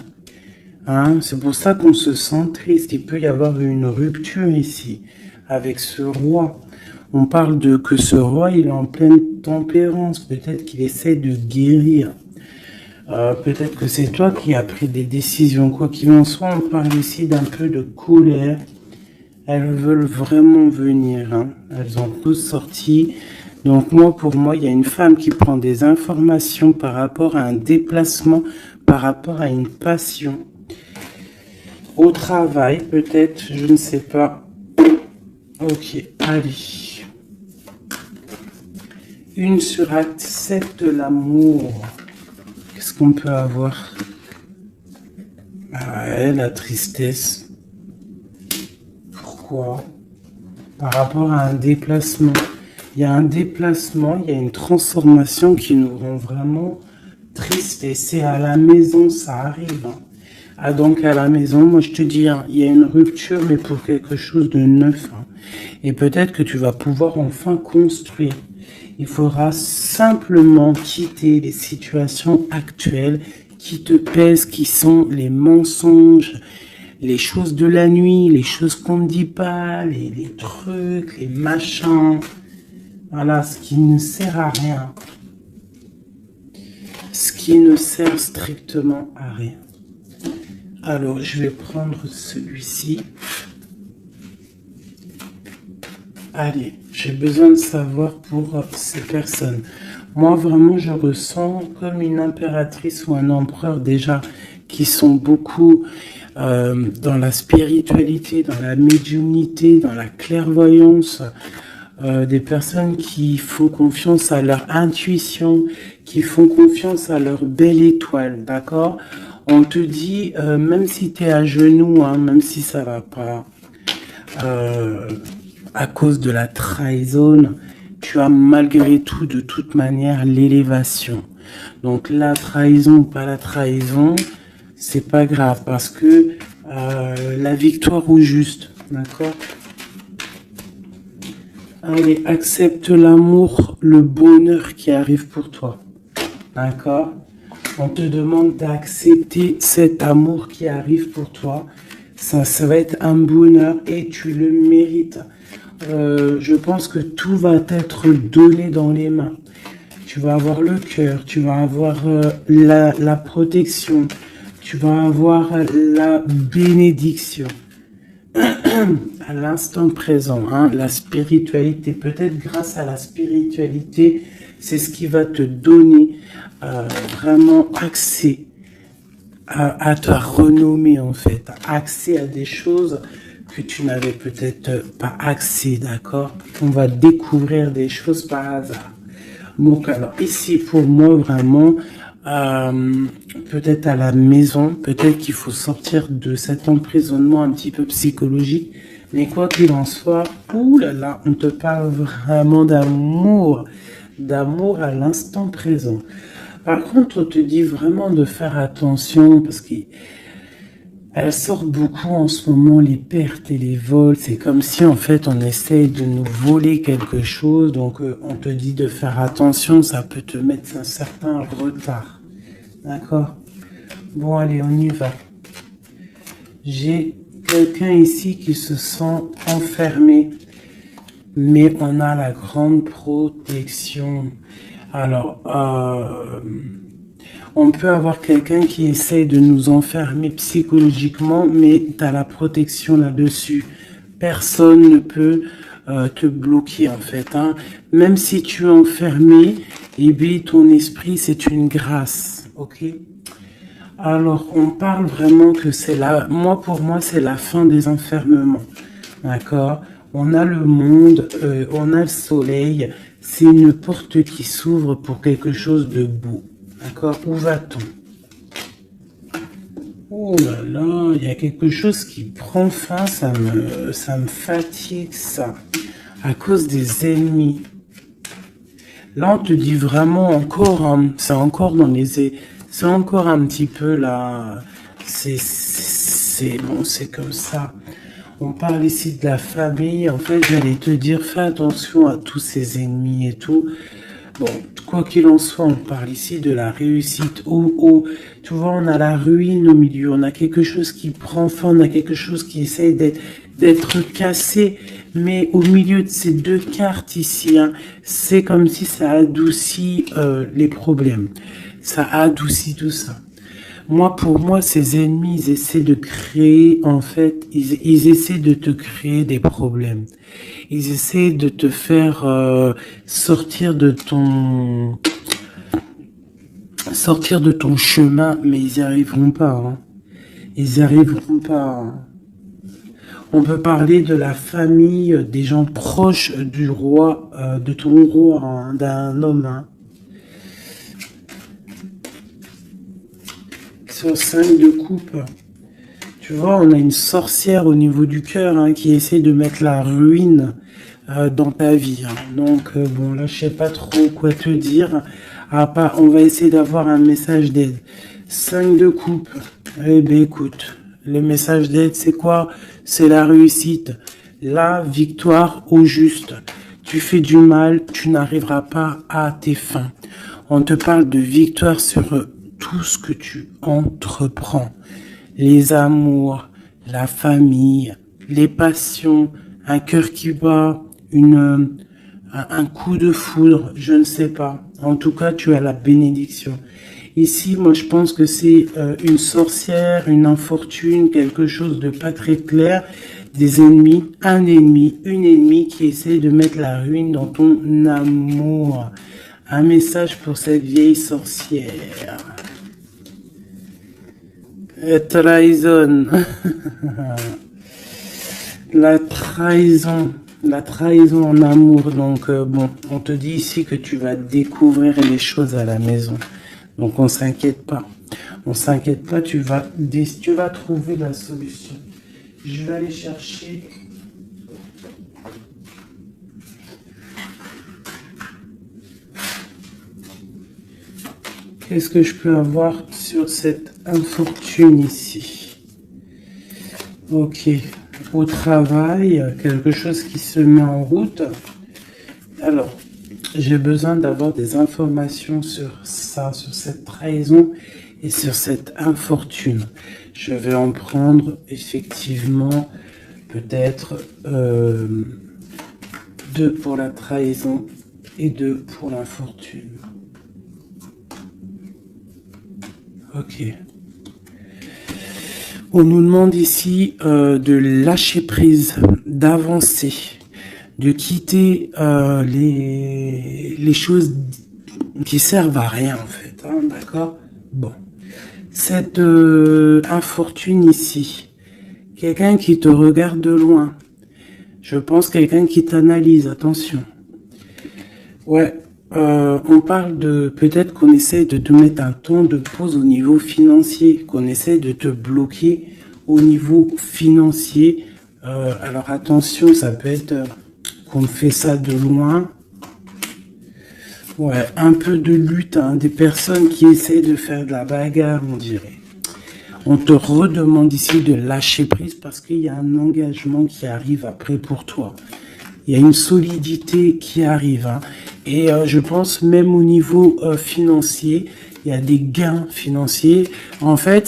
Speaker 1: Hein, c'est pour ça qu'on se sent triste. Il peut y avoir une rupture ici avec ce roi. On parle de que ce roi, il est en pleine tempérance. Peut-être qu'il essaie de guérir. Peut-être que c'est toi qui as pris des décisions. Quoi qu'il en soit, on parle ici d'un peu de colère. Elles veulent vraiment venir. Hein. Elles ont tous sorti. Donc moi, pour moi, il y a une femme qui prend des informations par rapport à un déplacement, par rapport à une passion. Au travail, peut-être, je ne sais pas. Ok, allez. Une sur acte 7 de l'amour. Qu'est-ce qu'on peut avoir? Ah ouais, la tristesse. Pourquoi? Par rapport à un déplacement. Il y a un déplacement, il y a une transformation qui nous rend vraiment tristes. Et c'est à la maison, ça arrive. Hein. Ah donc à la maison, moi je te dis, hein, il y a une rupture, mais pour quelque chose de neuf. Hein. Et peut-être que tu vas pouvoir enfin construire. Il faudra simplement quitter les situations actuelles qui te pèsent, qui sont les mensonges, les choses de la nuit, les choses qu'on ne dit pas, les trucs, les machins. Voilà, ce qui ne sert à rien. Ce qui ne sert strictement à rien. Alors, je vais prendre celui-ci. Allez, j'ai besoin de savoir pour ces personnes. Moi, vraiment, je ressens comme une impératrice ou un empereur déjà qui sont beaucoup dans la spiritualité, dans la médiumnité, dans la clairvoyance. Des personnes qui font confiance à leur intuition, qui font confiance à leur belle étoile, d'accord? On te dit, même si tu es à genoux, hein, même si ça va pas, à cause de la trahison, tu as malgré tout, de toute manière, l'élévation. Donc la trahison ou pas la trahison, c'est pas grave, parce que la victoire au juste, d'accord? Allez, accepte l'amour, le bonheur qui arrive pour toi. D'accord? On te demande d'accepter cet amour qui arrive pour toi. Ça va être un bonheur et tu le mérites. Je pense que tout va t'être donné dans les mains. Tu vas avoir le cœur, tu vas avoir la protection, tu vas avoir la bénédiction à l'instant présent, hein, la spiritualité. Peut-être grâce à la spiritualité, c'est ce qui va te donner vraiment accès à ta renommée, en fait, accès à des choses que tu n'avais peut-être pas accès, d'accord? On va découvrir des choses par hasard. Donc, alors, ici, pour moi, vraiment, peut-être à la maison, peut-être qu'il faut sortir de cet emprisonnement un petit peu psychologique, mais quoi qu'il en soit, oulala, on te parle vraiment d'amour à l'instant présent. Par contre, on te dit vraiment de faire attention parce qu'elles sortent beaucoup en ce moment, les pertes et les vols. C'est comme si en fait on essaye de nous voler quelque chose. Donc on te dit de faire attention, ça peut te mettre un certain retard. D'accord? Bon, allez, on y va. J'ai quelqu'un ici qui se sent enfermé, mais on a la grande protection. Alors, on peut avoir quelqu'un qui essaye de nous enfermer psychologiquement, mais tu as la protection là-dessus. Personne ne peut te bloquer en fait. Hein. Même si tu es enfermé, eh bien, ton esprit, c'est une grâce. Ok? Alors, on parle vraiment que c'est pour moi, c'est la fin des enfermements. D'accord? On a le monde, on a le soleil. C'est une porte qui s'ouvre pour quelque chose de beau. D'accord? Où va-t-on? Oh là là, il y a quelque chose qui prend fin, ça me fatigue ça. À cause des ennemis. Là, on te dit vraiment encore, hein, c'est encore c'est encore un petit peu là, bon, c'est comme ça. On parle ici de la famille. En fait, j'allais te dire, fais attention à tous ces ennemis et tout. Bon, quoi qu'il en soit, on parle ici de la réussite. Tu vois, on a la ruine au milieu. On a quelque chose qui prend fin. On a quelque chose qui essaie d'être cassé. Mais au milieu de ces deux cartes ici, hein, c'est comme si ça adoucit les problèmes. Ça adoucit tout ça. Pour moi, ces ennemis, ils essaient de créer, en fait, ils essaient de te créer des problèmes. Ils essaient de te faire sortir de ton chemin, mais ils n'y arriveront pas. Hein. Ils n'y arriveront pas. Hein. On peut parler de la famille, des gens proches du roi, de ton roi, hein, d'un homme. Hein. Sur 5 de coupe, tu vois, on a une sorcière au niveau du cœur hein, qui essaie de mettre la ruine dans ta vie. Hein. Donc, bon, là, je sais pas trop quoi te dire. On va essayer d'avoir un message d'aide. 5 de coupe. Eh bien, écoute, le message d'aide, c'est quoi? C'est la réussite. La victoire au juste. Tu fais du mal, tu n'arriveras pas à tes fins. On te parle de victoire sur tout ce que tu entreprends. Les amours, la famille, les passions, un cœur qui bat, un coup de foudre, je ne sais pas. En tout cas, tu as la bénédiction. Ici, moi, je pense que c'est une sorcière, une infortune, quelque chose de pas très clair. Des ennemis, un ennemi, une ennemie qui essaie de mettre la ruine dans ton amour. Un message pour cette vieille sorcière. Trahison. La trahison en amour. Donc, bon, on te dit ici que tu vas découvrir les choses à la maison. Donc, on s'inquiète pas. On s'inquiète pas, tu vas trouver la solution. Je vais aller chercher. Qu'est-ce que je peux avoir sur cette infortune ici? Ok. Au travail, quelque chose qui se met en route. Alors, j'ai besoin d'avoir des informations sur ça, sur cette trahison et sur cette infortune. Je vais en prendre effectivement peut-être 2 pour la trahison et 2 pour l'infortune. Ok. On nous demande ici de lâcher prise, d'avancer, de quitter les choses qui servent à rien en fait, hein, d'accord? Bon, cette infortune ici, quelqu'un qui te regarde de loin, je pense quelqu'un qui t'analyse, attention. Ouais, on parle de peut-être qu'on essaie de te mettre un temps de pause au niveau financier, qu'on essaie de te bloquer au niveau financier. Alors attention, ça peut être qu'on fait ça de loin. Ouais, un peu de lutte, hein, des personnes qui essaient de faire de la bagarre, on dirait. On te redemande ici de lâcher prise parce qu'il y a un engagement qui arrive après pour toi. Il y a une solidité qui arrive, hein. Et je pense même au niveau financier, il y a des gains financiers. En fait,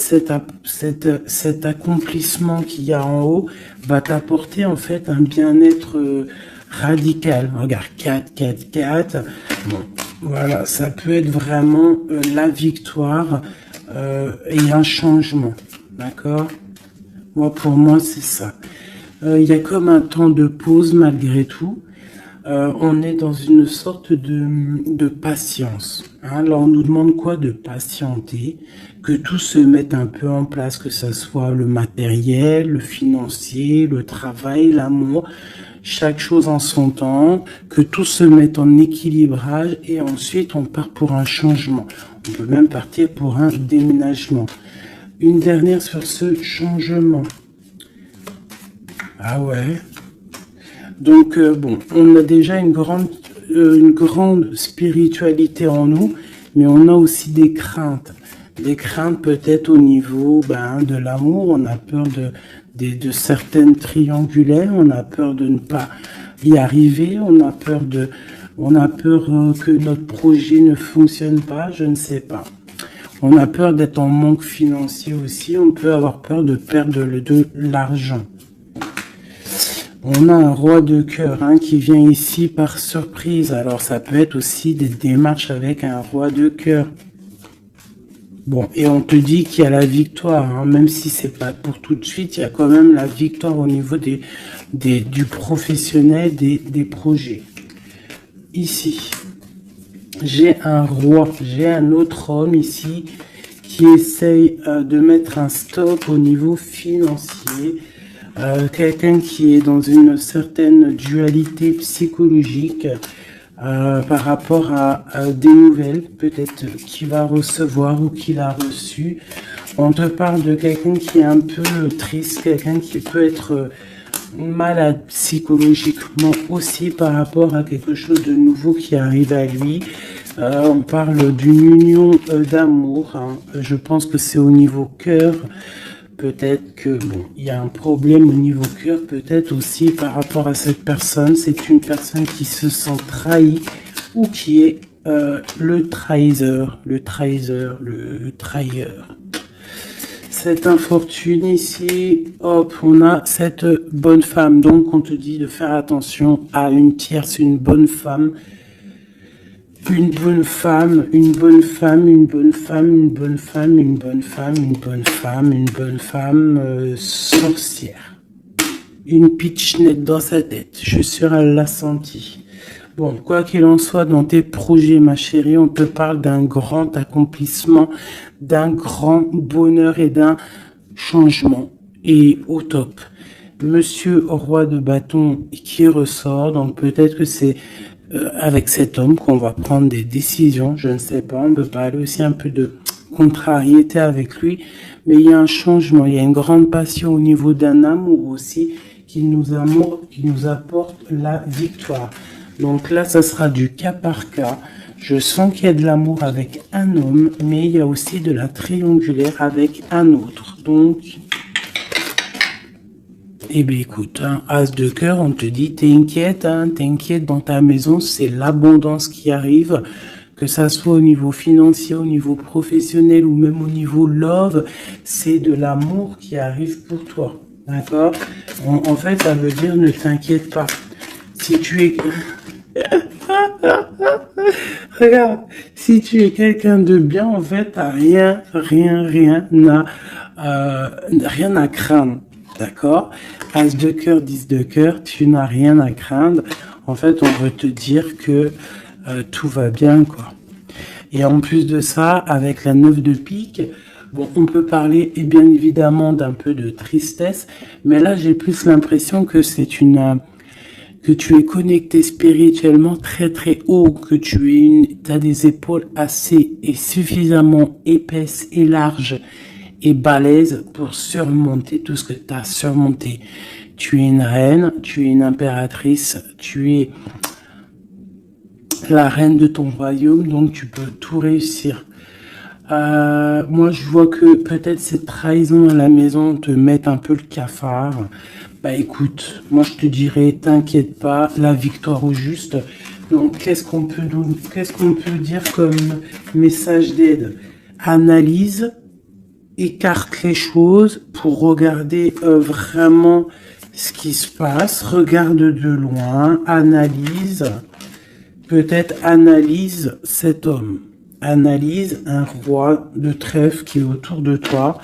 Speaker 1: cet accomplissement qu'il y a en haut va t'apporter en fait un bien-être radical. Regarde, 4, 4, 4. Bon, voilà, ça peut être vraiment la victoire et un changement. D'accord? Moi, pour moi, c'est ça. Il y a comme un temps de pause malgré tout. On est dans une sorte de patience. Hein. Alors on nous demande quoi? De patienter, que tout se mette un peu en place, que ça soit le matériel, le financier, le travail, l'amour, chaque chose en son temps, que tout se mette en équilibrage et ensuite on part pour un changement. On peut même partir pour un déménagement. Une dernière sur ce changement. Ah ouais. Donc bon, on a déjà une grande spiritualité en nous, mais on a aussi des craintes peut-être au niveau de l'amour. On a peur de certaines triangulaires, on a peur de ne pas y arriver, on a peur que notre projet ne fonctionne pas, je ne sais pas. On a peur d'être en manque financier aussi, on peut avoir peur de perdre de l'argent. On a un roi de cœur qui vient ici par surprise. Alors ça peut être aussi des démarches avec un roi de cœur. Bon, et on te dit qu'il y a la victoire, même si c'est pas pour tout de suite, il y a quand même la victoire au niveau du professionnel, des projets. Ici, j'ai un roi, j'ai un autre homme ici qui essaye de mettre un stop au niveau financier. Quelqu'un qui est dans une certaine dualité psychologique par rapport à des nouvelles, peut-être qu'il va recevoir ou qu'il a reçu. On te parle de quelqu'un qui est un peu triste, quelqu'un qui peut être malade psychologiquement aussi par rapport à quelque chose de nouveau qui arrive à lui. On parle d'une union d'amour. Je pense que c'est au niveau cœur. Peut-être que il y a un problème au niveau cœur, peut-être aussi par rapport à cette personne. C'est une personne qui se sent trahie ou qui est le trahisseur, le trahilleur. Cette infortune ici, hop, on a cette bonne femme. Donc on te dit de faire attention à une tierce, une bonne femme. Une bonne femme, une bonne femme, une bonne femme, une bonne femme, une bonne femme, une bonne femme, une bonne femme sorcière. Une pitchnette dans sa tête, je suis sûr elle l'a senti. Bon, quoi qu'il en soit, dans tes projets, ma chérie, on te parle d'un grand accomplissement, d'un grand bonheur et d'un changement. Et au top. Monsieur roi de bâton qui ressort, donc peut-être que c'est avec cet homme qu'on va prendre des décisions, je ne sais pas, on peut parler aussi un peu de contrariété avec lui, mais il y a un changement, il y a une grande passion au niveau d'un amour aussi qui nous apporte la victoire. Donc là, ça sera du cas par cas. Je sens qu'il y a de l'amour avec un homme, mais il y a aussi de la triangulaire avec un autre. Donc, eh bien écoute, as de cœur, on te dit, t'inquiète dans ta maison, c'est l'abondance qui arrive, que ça soit au niveau financier, au niveau professionnel ou même au niveau love, c'est de l'amour qui arrive pour toi, d'accord? En fait, ça veut dire ne t'inquiète pas. Si tu es... Regarde, si tu es quelqu'un de bien, en fait, t'as rien à craindre. D'accord? As de cœur, 10 de cœur, tu n'as rien à craindre. En fait, on veut te dire que tout va bien, quoi. Et en plus de ça, avec la 9 de pique, bon, on peut parler, et bien évidemment, d'un peu de tristesse, mais là, j'ai plus l'impression que que tu es connecté spirituellement très très haut, que t'as des épaules assez et suffisamment épaisses et larges et balèzes pour surmonter tout ce que tu as surmonté. Tu es une reine, tu es une impératrice, tu es la reine de ton royaume, donc tu peux tout réussir. Moi, je vois que peut-être cette trahison à la maison te met un peu le cafard. Bah écoute, moi je te dirais, t'inquiète pas, la victoire au juste. Donc qu'est-ce qu'on peut dire comme message d'aide? Analyse, écarte les choses pour regarder vraiment ce qui se passe. Regarde de loin, analyse, peut-être analyse cet homme. Analyse un roi de trèfle qui est autour de toi.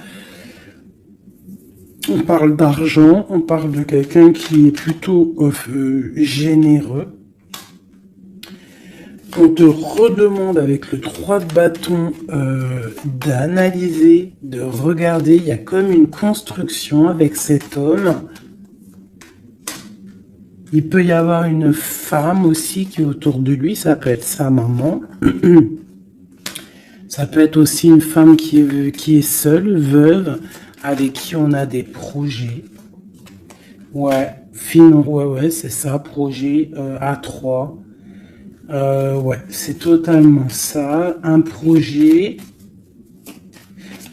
Speaker 1: On parle d'argent, on parle de quelqu'un qui est plutôt généreux. On te redemande avec le 3 de bâton d'analyser, de regarder. Il y a comme une construction avec cet homme. Il peut y avoir une femme aussi qui est autour de lui, ça peut être sa maman. Ça peut être aussi une femme qui est seule, veuve, avec qui on a des projets. Ouais, ouais, c'est ça, projet A3. Ouais, c'est totalement ça. Un projet.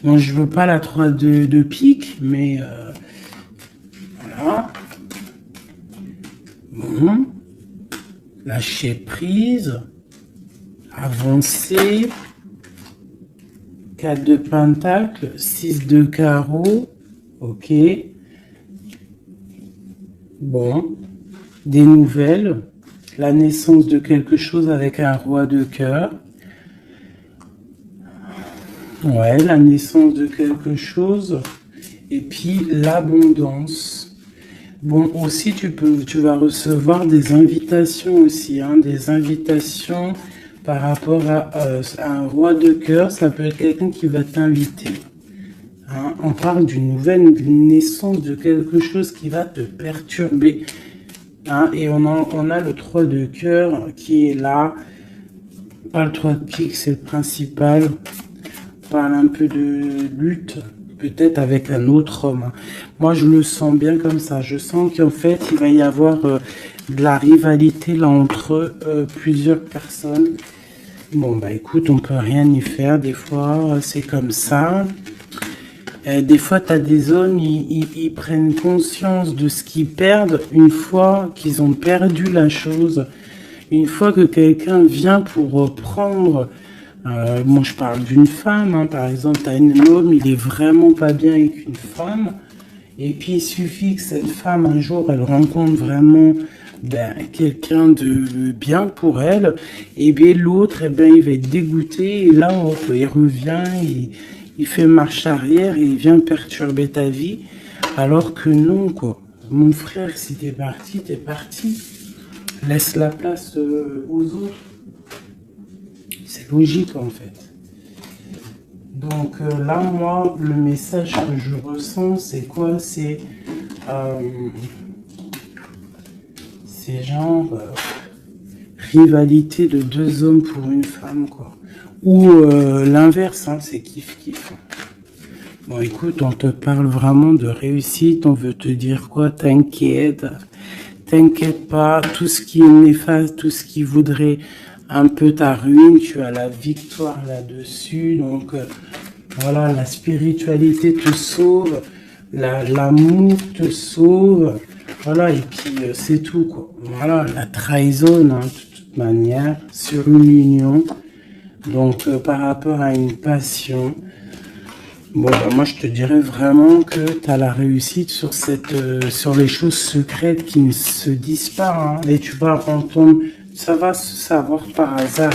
Speaker 1: Bon, je veux pas la 3 de pique, mais voilà. Bon. Lâcher prise. Avancer. 4 de pentacle, 6 de carreau, ok. Bon, des nouvelles, la naissance de quelque chose avec un roi de cœur. Ouais, la naissance de quelque chose. Et puis l'abondance. Bon, aussi tu vas recevoir des invitations aussi, hein, des invitations. Par rapport à un roi de cœur, ça peut être quelqu'un qui va t'inviter. Hein, on parle d'une nouvelle naissance de quelque chose qui va te perturber. Hein, et on a le 3 de cœur qui est là. Pas le 3 de pique, c'est le principal. On parle un peu de lutte, peut-être avec un autre homme. Hein. Moi, je le sens bien comme ça. Je sens qu'en fait, il va y avoir de la rivalité là entre plusieurs personnes. Bon, bah écoute, on peut rien y faire, des fois, c'est comme ça. Des fois, tu as des hommes, ils prennent conscience de ce qu'ils perdent une fois qu'ils ont perdu la chose. Une fois que quelqu'un vient pour reprendre, moi je parle d'une femme, hein, par exemple, tu as un homme, il est vraiment pas bien avec une femme, et puis il suffit que cette femme, un jour, elle rencontre vraiment... quelqu'un de bien pour elle, et bien l'autre, il va être dégoûté, et là, il revient, il fait marche arrière, et il vient perturber ta vie, alors que non, quoi. Mon frère, si t'es parti. Laisse la place aux autres. C'est logique, en fait. Donc là, moi, le message que je ressens, c'est quoi? C'est genre rivalité de 2 hommes pour une femme, quoi. Ou l'inverse, hein, c'est kiff-kiff. Bon, écoute, on te parle vraiment de réussite, on veut te dire quoi? T'inquiète pas, tout ce qui est néfaste, tout ce qui voudrait un peu ta ruine, tu as la victoire là-dessus, donc voilà, la spiritualité te sauve, l'amour te sauve, voilà, et puis c'est tout, quoi. Voilà, la trahison, hein, de toute manière, sur une union, donc par rapport à une passion, bon, bah, moi je te dirais vraiment que tu as la réussite sur sur les choses secrètes qui ne se disent pas, hein, et tu vas entendre ça va se savoir par hasard,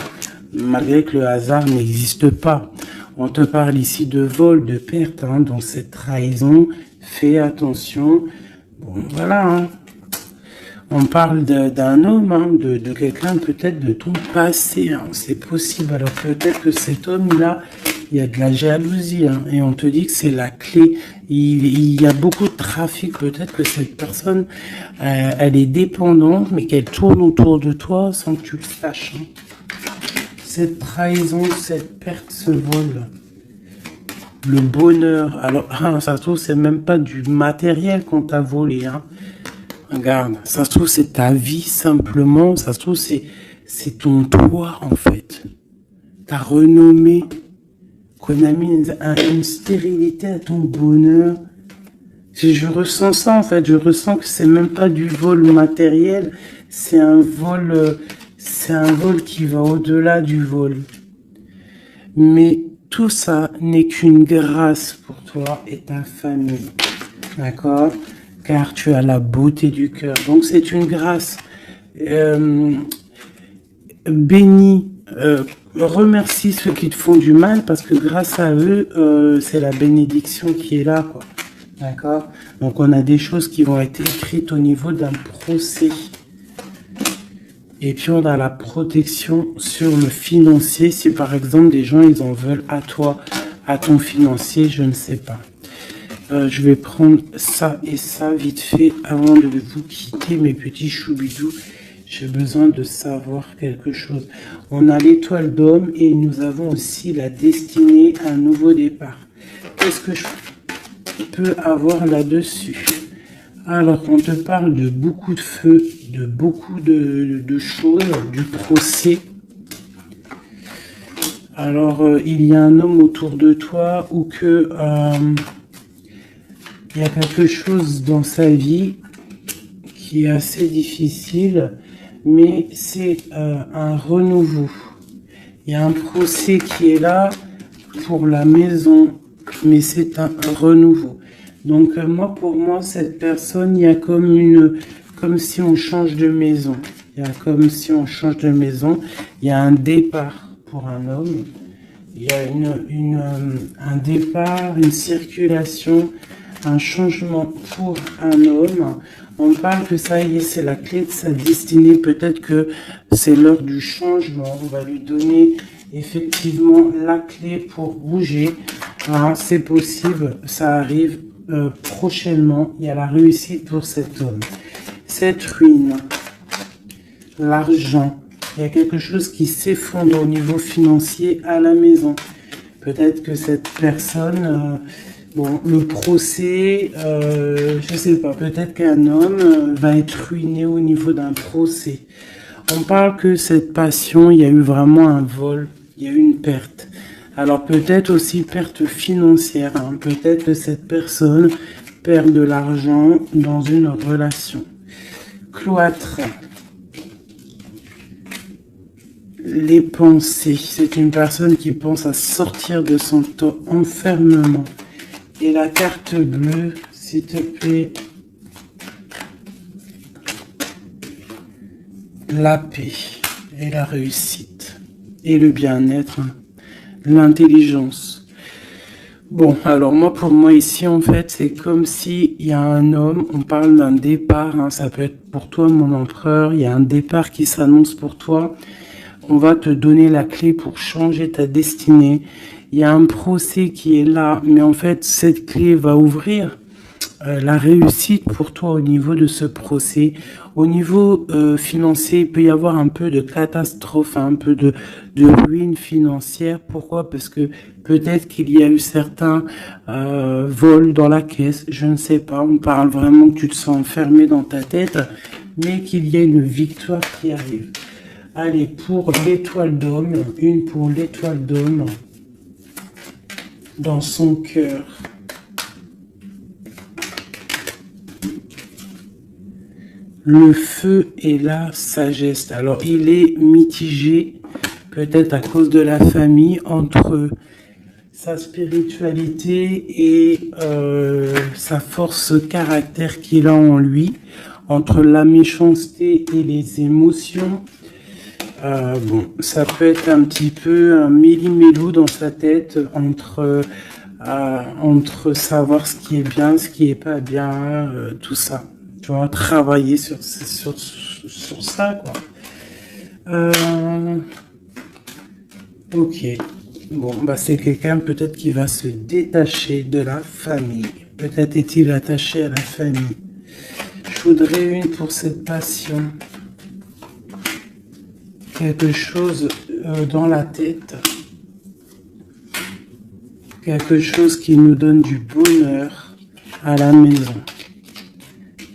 Speaker 1: malgré que le hasard n'existe pas. On te parle ici de vol, de perte, hein, donc cette trahison, fais attention. Bon, voilà, hein. On parle d'un homme, hein, de quelqu'un peut-être de ton passé, hein, c'est possible. Alors peut-être que cet homme-là, il y a de la jalousie, hein, et on te dit que c'est la clé. Il y a beaucoup de trafic, peut-être que cette personne, elle est dépendante, mais qu'elle tourne autour de toi sans que tu le saches. Hein. Cette trahison, cette perte, ce vol, le bonheur. Alors, ça se trouve, c'est même pas du matériel qu'on t'a volé, hein. Regarde, ça se trouve, c'est ta vie simplement. Ça se trouve, c'est ton toit, en fait. Ta renommée. Qu'on a mis une stérilité à ton bonheur. Je ressens ça, en fait. Je ressens que c'est même pas du vol matériel. C'est un vol qui va au-delà du vol. Mais tout ça n'est qu'une grâce pour toi et ta famille. D'accord ? Car tu as la beauté du cœur. Donc c'est une grâce. Bénis, remercie ceux qui te font du mal parce que grâce à eux, c'est la bénédiction qui est là, quoi. D'accord? Donc on a des choses qui vont être écrites au niveau d'un procès. Et puis on a la protection sur le financier. Si par exemple des gens ils en veulent à toi, à ton financier, je ne sais pas. Je vais prendre ça et ça vite fait avant de vous quitter, mes petits choubidous. J'ai besoin de savoir quelque chose. On a l'étoile d'homme et nous avons aussi la destinée, un nouveau départ. Qu'est-ce que je peux avoir là-dessus? Alors, on te parle de beaucoup de feu, de beaucoup de choses, du procès. Alors, il y a un homme autour de toi ou que... il y a quelque chose dans sa vie qui est assez difficile, mais c'est un renouveau. Il y a un procès qui est là pour la maison, mais c'est un renouveau. Donc moi, pour moi, cette personne, il y a comme si on change de maison. Il y a comme si on change de maison. Il y a un départ pour un homme. Il y a un départ, une circulation, un changement pour un homme. On parle que ça y est, c'est la clé de sa destinée. Peut-être que c'est l'heure du changement. On va lui donner effectivement la clé pour bouger. Hein, c'est possible, ça arrive prochainement. Il y a la réussite pour cet homme. Cette ruine, l'argent, il y a quelque chose qui s'effondre au niveau financier à la maison. Peut-être que cette personne... bon, le procès, je sais pas, peut-être qu'un homme va être ruiné au niveau d'un procès. On parle que cette passion, il y a eu vraiment un vol, il y a eu une perte. Alors peut-être aussi perte financière, hein. Peut-être que cette personne perd de l'argent dans une relation. Cloître. Les pensées, c'est une personne qui pense à sortir de son enfermement. Et la carte bleue, s'il te plaît. La paix et la réussite. Et le bien-être. L'intelligence. Bon, alors moi, pour moi ici, en fait, c'est comme s'il y a un homme, on parle d'un départ, hein, ça peut être pour toi, mon empereur, il y a un départ qui s'annonce pour toi. On va te donner la clé pour changer ta destinée. Il y a un procès qui est là, mais en fait, cette clé va ouvrir la réussite pour toi au niveau de ce procès. Au niveau financier, il peut y avoir un peu de catastrophe, un peu de ruine financière. Pourquoi? Parce que peut-être qu'il y a eu certains vols dans la caisse, je ne sais pas. On parle vraiment que tu te sens enfermé dans ta tête, mais qu'il y a une victoire qui arrive. Allez, pour l'étoile d'homme, une pour l'étoile d'homme. Dans son cœur. Le feu et la sagesse. Alors, il est mitigé, peut-être à cause de la famille, entre sa spiritualité et sa force caractère qu'il a en lui, entre la méchanceté et les émotions. Bon, ça peut être un petit peu un méli-mélou dans sa tête entre savoir ce qui est bien, ce qui est pas bien, tout ça. Tu vois, travailler sur ça, quoi. Ok. Bon, bah c'est quelqu'un peut-être qui va se détacher de la famille. Peut-être est-il attaché à la famille. Je voudrais une pour cette passion. Quelque chose dans la tête. Quelque chose qui nous donne du bonheur à la maison.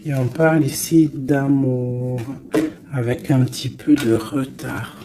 Speaker 1: Et on parle ici d'amour avec un petit peu de retard.